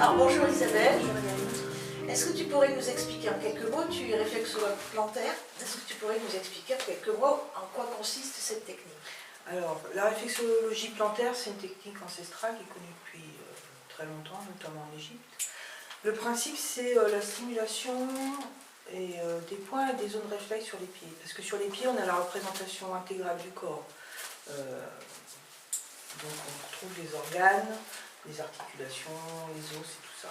Alors bonjour Isabelle. Est-ce que tu pourrais nous expliquer en quelques mots, tu es réflexologue plantaire, est-ce que tu pourrais nous expliquer en quelques mots en quoi consiste cette technique? Alors, la réflexologie plantaire, c'est une technique ancestrale qui est connue depuis très longtemps, notamment en Égypte. Le principe, c'est la stimulation des points et des zones réflexes sur les pieds. Parce que sur les pieds, on a la représentation intégrale du corps. Donc on retrouve les organes, les articulations, les os et tout ça.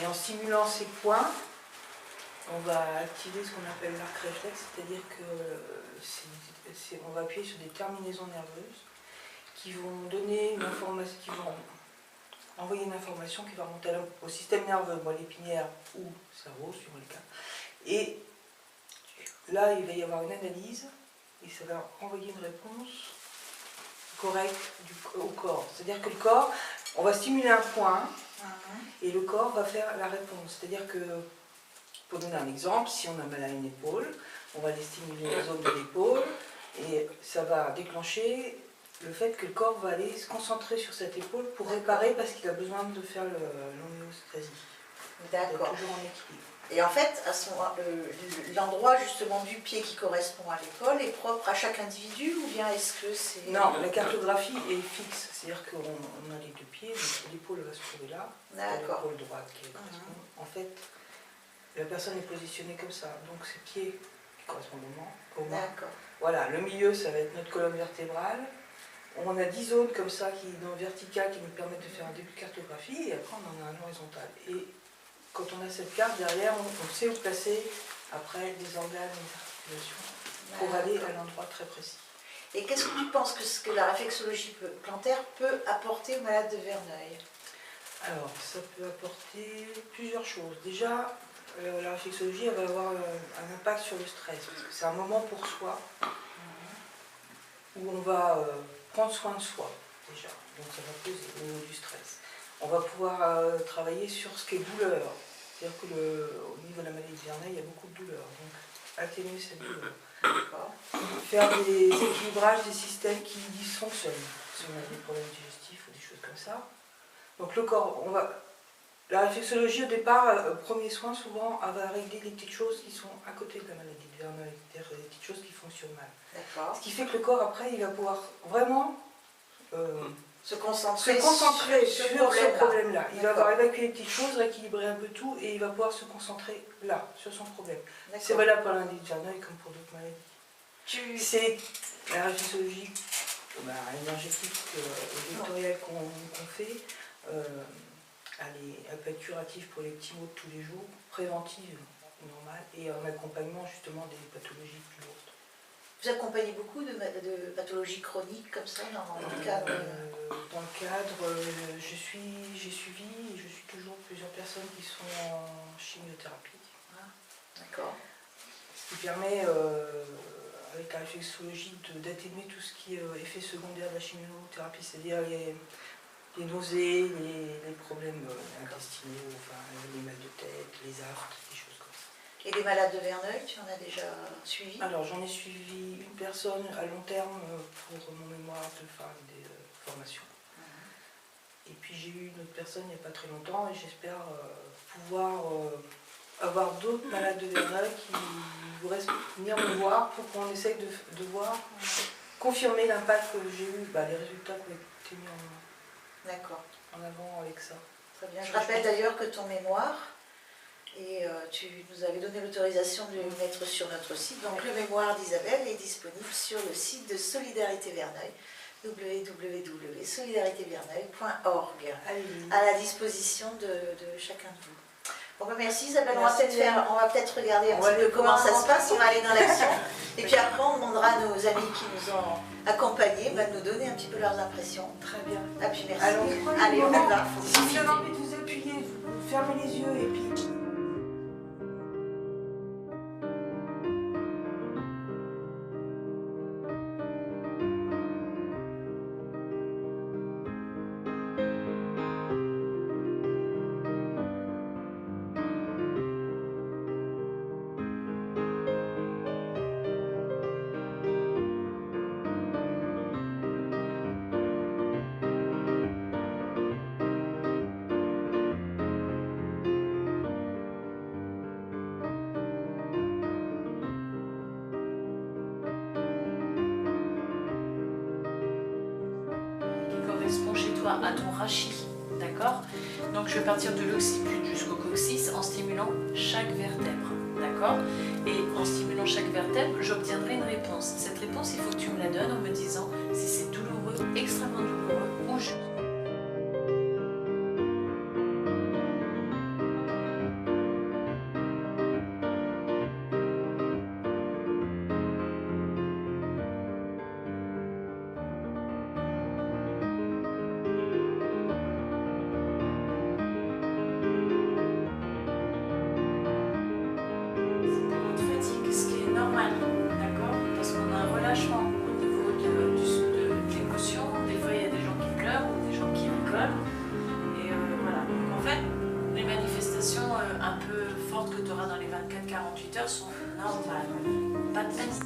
Et en stimulant ces points, on va activer ce qu'on appelle l'arc réflexe, c'est-à-dire que on va appuyer sur des terminaisons nerveuses qui vont donner une information, qui vont envoyer une information qui va remonter au système nerveux, moelle épinière ou cerveau, suivant le cas. Et là, il va y avoir une analyse et ça va envoyer une réponse correcte au corps. C'est-à-dire que le corps, on va stimuler un point et le corps va faire la réponse. C'est-à-dire que, pour donner un exemple, si on a mal à une épaule, on va aller stimuler la zone de l'épaule et ça va déclencher le fait que le corps va aller se concentrer sur cette épaule pour réparer parce qu'il a besoin de faire l'homéostasie. D'accord. Toujours en équilibre. Et en fait, l'endroit justement du pied qui correspond à l'épaule est propre à chaque individu ou bien est-ce que c'est... Non, la cartographie est fixe, c'est-à-dire qu'on a les deux pieds, donc l'épaule va se trouver là, l'épaule droite qui correspond. En fait, la personne est positionnée comme ça, donc ses pieds qui correspondent au mains. Voilà, le milieu, ça va être notre colonne vertébrale. On a 10 zones comme ça, dans verticales, qui nous permettent de faire un début de cartographie, et après on en a un horizontal. Et quand on a cette carte, derrière, on sait où placer, après, les organes, les articulations, pour aller à l'endroit très précis. Et qu'est-ce que tu penses que la réflexologie plantaire peut apporter aux malades de Verneuil? Alors, ça peut apporter plusieurs choses. Déjà, la réflexologie elle va avoir un impact sur le stress, parce que c'est un moment pour soi, où on va prendre soin de soi, déjà. Donc ça va poser au niveau du stress. On va pouvoir travailler sur ce qui est douleur. C'est-à-dire qu'au niveau de la maladie de Verneuil, il y a beaucoup de douleur. Donc, atténuer cette douleur. Faire des équilibrages des systèmes qui dysfonctionnent. Si on a des problèmes digestifs ou des choses comme ça. Donc le corps, la réflexologie au départ, premier soin souvent, elle va régler des petites choses qui sont à côté de la maladie de Verneuil, c'est-à-dire des petites choses qui fonctionnent mal. Ce qui fait que le corps après, il va pouvoir vraiment se concentrer sur ce problème-là. Il va avoir évacué les petites choses, rééquilibrer un peu tout, et il va pouvoir se concentrer là, sur son problème. C'est valable pour la maladie de Verneuil comme pour d'autres maladies. C'est la réflexologie énergétique et vectorielle qu'on fait. Elle peut être curative pour les petits maux de tous les jours, préventive, normale, et en accompagnement justement des pathologies plus lourdes. Vous accompagnez beaucoup de pathologies chroniques comme ça dans le cadre Dans le cadre, j'ai suivi et je suis toujours plusieurs personnes qui sont en chimiothérapie. D'accord. Ce qui permet, avec la réflexologie, d'atténuer tout ce qui est effet secondaire de la chimiothérapie, c'est-à-dire les nausées, les problèmes intestinaux, enfin, les mal de tête, les aftes, des choses comme ça. Et les malades de Verneuil, tu en as déjà suivi? Alors j'en ai suivi une personne à long terme pour mon mémoire de faire des formations. Et puis j'ai eu une autre personne il n'y a pas très longtemps et j'espère pouvoir avoir d'autres malades de Verneuil qui voudraient venir me voir pour qu'on essaye de voir, confirmer l'impact que j'ai eu, les résultats qui ont été mis en avant avec ça. Très bien. Je rappelle d'ailleurs que ton mémoire, et tu nous avais donné l'autorisation de le mettre sur notre site, donc le mémoire d'Isabelle est disponible sur le site de Solidarité Verneuil, www.solidaritéverneuil.org, à la disposition de chacun de vous. Bon, merci Isabelle, on va peut-être regarder un petit peu comment ça se passe, on va aller dans l'action, et puis après on demandera à nos amis qui nous ont accompagnés de nous donner un petit peu leurs impressions. Très bien. Et puis merci. Allez, on y va. Si vous avez envie de vous appuyer, vous fermez les yeux et puis... à ton rachis, d'accord? Donc je vais partir de l'occiput jusqu'au coccyx en stimulant chaque vertèbre, d'accord? Et en stimulant chaque vertèbre, j'obtiendrai une réponse. Cette réponse, il faut que tu me la donnes en me disant si c'est douloureux, extrêmement douloureux ou juste. Normal, d'accord? Parce qu'on a un relâchement au niveau de l'émotion. Des fois, il y a des gens qui pleurent ou des gens qui rigolent. Et voilà. Donc, en fait, les manifestations un peu fortes que tu auras dans les 24-48 heures sont normales. Pas de panique.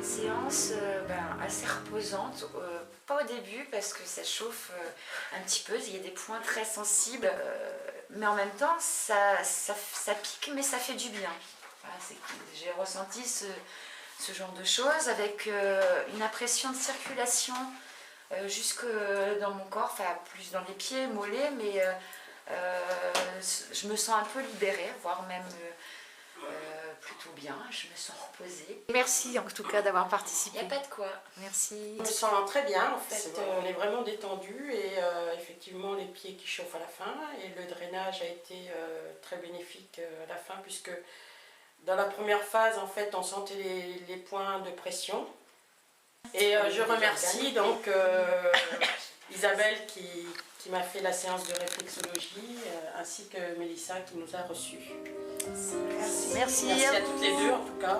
Séance assez reposante, pas au début parce que ça chauffe un petit peu, il y a des points très sensibles, mais en même temps ça pique mais ça fait du bien. Voilà, j'ai ressenti ce genre de choses avec une impression de circulation jusque dans mon corps, enfin plus dans les pieds, mollets, mais je me sens un peu libérée, voire même plutôt bien, je me sens reposée. Merci en tout cas d'avoir participé. Il n'y a pas de quoi. Merci. Je me sens très bien en fait, on est vraiment détendu et effectivement les pieds qui chauffent à la fin et le drainage a été très bénéfique à la fin puisque dans la première phase en fait on sentait les points de pression et je remercie donc Isabelle qui m'a fait la séance de réflexologie ainsi que Mélissa qui nous a reçus. Merci à toutes les deux en tout cas.